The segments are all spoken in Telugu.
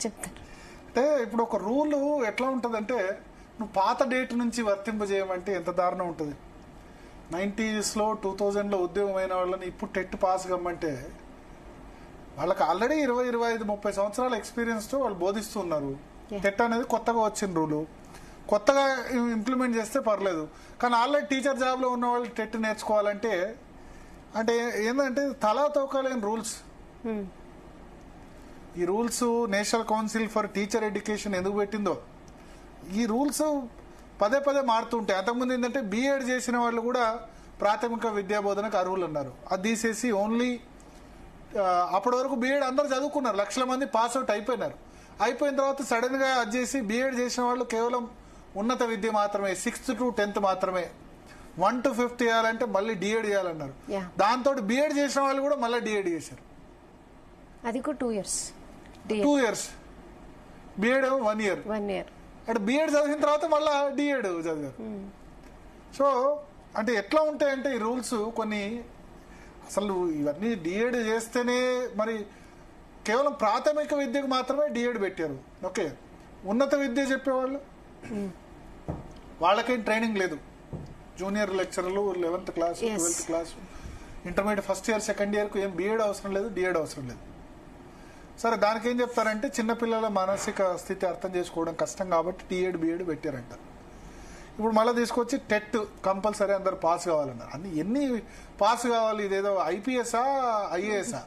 చెప్తారు. అంటే ఇప్పుడు ఒక రూల్ ఎట్లా ఉంటుందంటే నువ్వు పాత డేట్ నుంచి వర్తింపజేయమంటే ఎంత దారుణం ఉంటుంది. 90s లో 2000లో ఉద్యోగం అయిన వాళ్ళని ఇప్పుడు టెట్ పాస్ కమ్మంటే వాళ్ళకి ఆల్రెడీ 20, 25, 30 సంవత్సరాల ఎక్స్పీరియన్స్తో వాళ్ళు బోధిస్తున్నారు. టెట్ అనేది కొత్తగా వచ్చిన రూలు, కొత్తగా ఇంప్లిమెంట్ చేస్తే పర్లేదు. కానీ ఆల్రెడీ టీచర్ జాబ్లో ఉన్న వాళ్ళు టెట్ నేర్చుకోవాలంటే అంటే ఏంటంటే తలా తోకాలేని రూల్స్. ఈ rules national council for teacher education ఎందుకు పెట్టిందో, ఈ రూల్స్ పదే పదే మారుతుంటాయి. అంతకుముందు ఏంటంటే బీఎడ్ చేసిన వాళ్ళు కూడా ప్రాథమిక విద్యా బోధనకు అర్హులు అన్నారు. అది తీసేసి ఓన్లీ అప్పటి వరకు బీఎడ్ అందరు చదువుకున్నారు, లక్షల మంది పాస్ అవుట్ అయిపోయినారు. అయిపోయిన తర్వాత సడన్ గా అది చేసి బీఎడ్ చేసిన వాళ్ళు కేవలం ఉన్నత విద్య మాత్రమే, 6th to 10th మాత్రమే, 1 to 5th చేయాలంటే మళ్ళీ డిఎడ్ చేయాలన్నారు. దాంతో బీఎడ్ చేసిన వాళ్ళు కూడా మళ్ళీ డిఎడ్ చేశారు. అది కూడా 2 years, 2 years, బీఎడ్ 1 year. అంటే బీఎడ్ చదివిన తర్వాత మళ్ళీ డిఎడ్ చదివారు. సో అంటే ఎట్లా ఉంటాయంటే ఈ రూల్స్ కొన్ని, అసలు ఇవన్నీ డిఎడ్ చేస్తేనే మరి కేవలం ప్రాథమిక విద్యకు మాత్రమే డిఎడ్ పెట్టారు. ఓకే, ఉన్నత విద్య చెప్పేవాళ్ళు వాళ్ళకేం ట్రైనింగ్ లేదు. జూనియర్ లెక్చరర్లు 11th class 12th class intermediate first year second ఇయర్కు ఏం బీఎడ్ అవసరం లేదు, డిఎడ్ అవసరం లేదు. సరే, దానికి ఏం చెప్తారంటే చిన్నపిల్లల మానసిక స్థితి అర్థం చేసుకోవడం కష్టం కాబట్టి డిఎడ్ బిఎడ్ పెట్టారంట. ఇప్పుడు మళ్ళీ తీసుకొచ్చి టెట్ కంపల్సరీ అందరు పాస్ కావాలన్నారు. అన్ని ఎన్ని పాస్ కావాలి? ఇదేదో ఐపీఎస్ఆ ఐఏఎస్ఆ?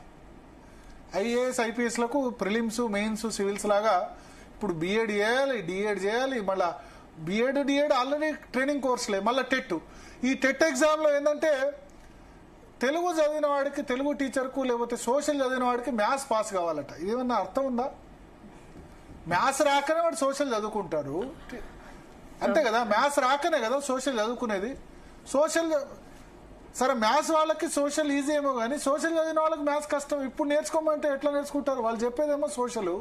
ఐఏఎస్ ఐపీఎస్లకు ప్రిలిమ్స్ మెయిన్స్ సివిల్స్ లాగా ఇప్పుడు బీఎడ్ చేయాలి, డిఎడ్ చేయాలి, మళ్ళీ బీఎడ్ డిఎడ్ ఆల్రెడీ ట్రైనింగ్ కోర్సులే, మళ్ళీ టెట్. ఈ టెట్ ఎగ్జామ్లో ఏంటంటే తెలుగు చదివిన వాడికి, తెలుగు టీచర్కు, లేకపోతే సోషల్ చదివిన వాడికి మ్యాథ్స్ పాస్ కావాలట. ఏమన్నా అర్థం ఉందా? మ్యాథ్స్ రాకనే వాడు సోషల్ చదువుకుంటారు, అంతే కదా? మ్యాథ్స్ రాకనే కదా సోషల్ చదువుకునేది. సోషల్ సరే, మ్యాథ్స్ వాళ్ళకి సోషల్ ఈజీ ఏమో కానీ సోషల్ చదివిన వాళ్ళకి మ్యాథ్స్ కష్టం. ఇప్పుడు నేర్చుకోమంటే ఎట్లా నేర్చుకుంటారు? వాళ్ళు చెప్పేదేమో సోషల్,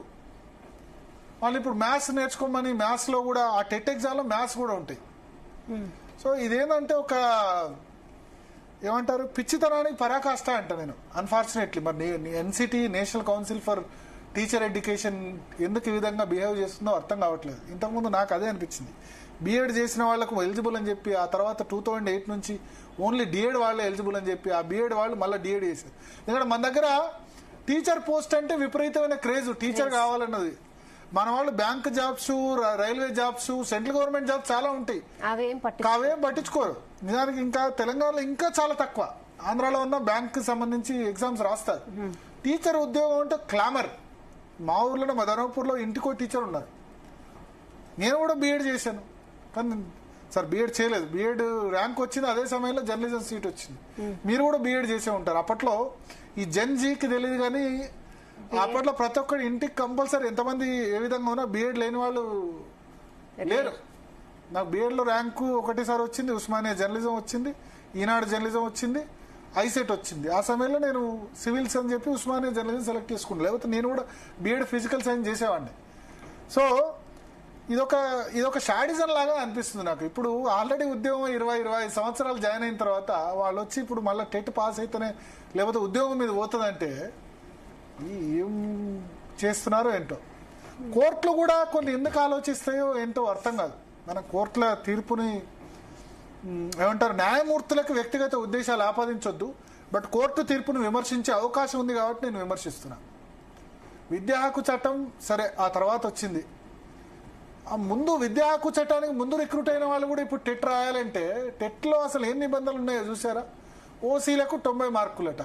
వాళ్ళు ఇప్పుడు మ్యాథ్స్ నేర్చుకోమని మ్యాథ్స్లో కూడా ఆ టెట్ ఎగ్జామ్లో మ్యాథ్స్ కూడా ఉంటాయి. సో ఇదేంటంటే ఒక ఏమంటారు, పిచ్చితనానికి పరాకాష్ట అంట నేను, అన్ఫార్చునేట్లీ. మరి NCT national council for teacher education ఎందుకు ఈ విధంగా బిహేవ్ చేస్తుందో అర్థం కావట్లేదు. ఇంతకుముందు నాకు అదే అనిపించింది. బీఎడ్ చేసిన వాళ్ళకు ఎలిజిబుల్ అని చెప్పి, ఆ తర్వాత 2008 నుంచి ఓన్లీ డిఎడ్ వాళ్ళే ఎలిజిబుల్ అని చెప్పి ఆ బీఎడ్ వాళ్ళు మళ్ళీ డిఎడ్ చేశారు. ఎందుకంటే మన దగ్గర టీచర్ పోస్ట్ అంటే విపరీతమైన క్రేజ్, టీచర్ కావాలన్నది. మన వాళ్ళు bank jobs, railway jobs, central government jobs చాలా ఉంటాయి, అవేం పట్టించుకోరు. నిజానికి ఇంకా తెలంగాణలో ఇంకా చాలా తక్కువ. ఆంధ్రాలో ఉన్న బ్యాంక్ సంబంధించి ఎగ్జామ్స్ రాస్తారు. టీచర్ ఉద్యోగం అంటే క్లామర్. మా ఊర్లో, మా ధర్మపూర్లో ఇంటికో టీచర్ ఉన్నారు. నేను కూడా బీఎడ్ చేశాను, కానీ సార్ బీఎడ్ చేయలేదు. బీఎడ్ ర్యాంక్ వచ్చింది, అదే సమయంలో జర్నలిజం సీట్ వచ్చింది. మీరు కూడా బీఎడ్ చేసే ఉంటారు. అప్పట్లో ఈ జెన్ జీకి తెలియదు, కానీ అప్పట్లో ప్రతి ఒక్కరి ఇంటికి కంపల్సరీ ఎంతమంది ఏ విధంగా ఉన్నా బీఎడ్ లేని వాళ్ళు లేరు. నాకు బీఎడ్లో ర్యాంకు ఒకటేసారి వచ్చింది, ఉస్మానియా జర్నలిజం వచ్చింది, ఈనాడు జర్నలిజం వచ్చింది, ఐసెట్ వచ్చింది. ఆ సమయంలో నేను సివిల్స్ అని చెప్పి ఉస్మానియా జర్నలిజం సెలెక్ట్ చేసుకున్నాను, లేకపోతే నేను కూడా బీఎడ్ ఫిజికల్ సైన్స్ చేసేవాడిని. సో ఇదొక షాడిజం లాగా అనిపిస్తుంది నాకు. ఇప్పుడు ఆల్రెడీ ఉద్యోగం 20-25 సంవత్సరాలు జాయిన్ అయిన తర్వాత వాళ్ళు వచ్చి ఇప్పుడు మళ్ళీ టెట్ పాస్ అయితేనే లేకపోతే ఉద్యోగం మీద పోతుందంటే ఏం చేస్తున్నారో ఏంటో. కోర్టులు కూడా కొన్ని ఎందుకు ఆలోచిస్తాయో ఏంటో అర్థం కాదు. మన కోర్టుల తీర్పుని ఏమంటారు, న్యాయమూర్తులకు వ్యక్తిగత ఉద్దేశాలు ఆపాదించొద్దు, బట్ కోర్టు తీర్పును విమర్శించే అవకాశం ఉంది కాబట్టి నేను విమర్శిస్తున్నా. విద్యా హక్కు చట్టం సరే ఆ తర్వాత వచ్చింది. ఆ ముందు విద్యా హక్కు చట్టానికి ముందు రిక్రూట్ అయిన వాళ్ళు కూడా ఇప్పుడు టెట్ రాయాలంటే టెట్లో అసలు ఏం నిబంధనలు ఉన్నాయో చూసారా? ఓసీలకు 90 మార్కులట,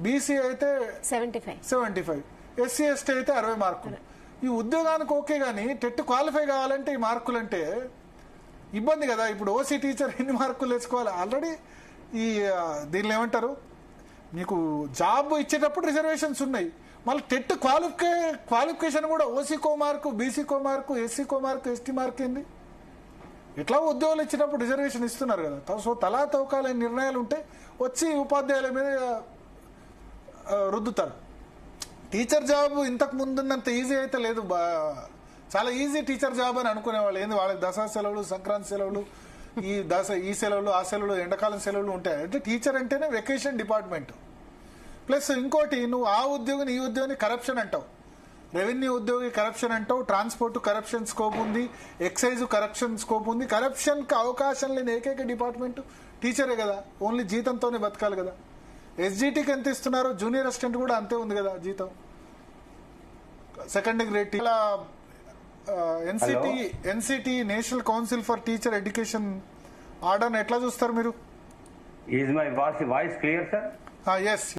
బీసీ అయితే 75, ఎస్సీ ఎస్టీ అయితే 60 మార్కులు. ఈ ఉద్యోగానికి ఓకే, కానీ టెట్ క్వాలిఫై కావాలంటే ఈ మార్కులు అంటే ఇబ్బంది కదా. ఇప్పుడు ఓసీ టీచర్ ఎన్ని మార్కులు తెచ్చుకోవాలి? ఆల్రెడీ ఈ దీనిలో ఏమంటారు, మీకు జాబ్ ఇచ్చేటప్పుడు రిజర్వేషన్స్ ఉన్నాయి, మళ్ళీ టెట్ క్వాలిఫికేషన్ కూడా ఓసీకో మార్కు, బీసీకో మార్కు, ఎస్సీకో మార్కు, ఎస్టీ మార్క్ ఏంది? ఎట్లా ఉద్యోగాలు ఇచ్చినప్పుడు రిజర్వేషన్ ఇస్తున్నారు కదా. సో తలా తవ్వకాలైన నిర్ణయాలు ఉంటే వచ్చి ఉపాధ్యాయుల మీద రుద్దుతారు. టీచర్ జాబ్ ఇంతకు ముందున్నంత ఈజీ అయితే లేదు, చాలా ఈజీ టీచర్ జాబ్ అని అనుకునేవాళ్ళు. ఏంది వాళ్ళకి దసరా సెలవులు, సంక్రాంతి సెలవులు, ఈ సెలవులు, ఆ సెలవులు, ఎండాకాలం సెలవులు ఉంటాయి. అంటే టీచర్ అంటేనే వెకేషన్ డిపార్ట్మెంట్. ప్లస్ ఇంకోటి, నువ్వు ఆ ఉద్యోగిని ఈ ఉద్యోగిని కరప్షన్ అంటావు. రెవెన్యూ ఉద్యోగి కరప్షన్ అంటావు, ట్రాన్స్పోర్ట్ కరప్షన్ స్కోప్ ఉంది, ఎక్సైజ్ కరప్షన్ స్కోప్ ఉంది. కరప్షన్ కి అవకాశం లేని ఏకైక డిపార్ట్మెంట్ టీచరే కదా, ఓన్లీ జీతంతోనే బతకాలి కదా. ఎస్జిటికి ఎంత ఇస్తున్నారో జూనియర్ అసిస్టెంట్ కూడా అంతే ఉంది కదా జీతం. Second grade NCT national council for teacher education order ఎట్లా చూస్తారు మీరు? Is my voice clear sir? Yes.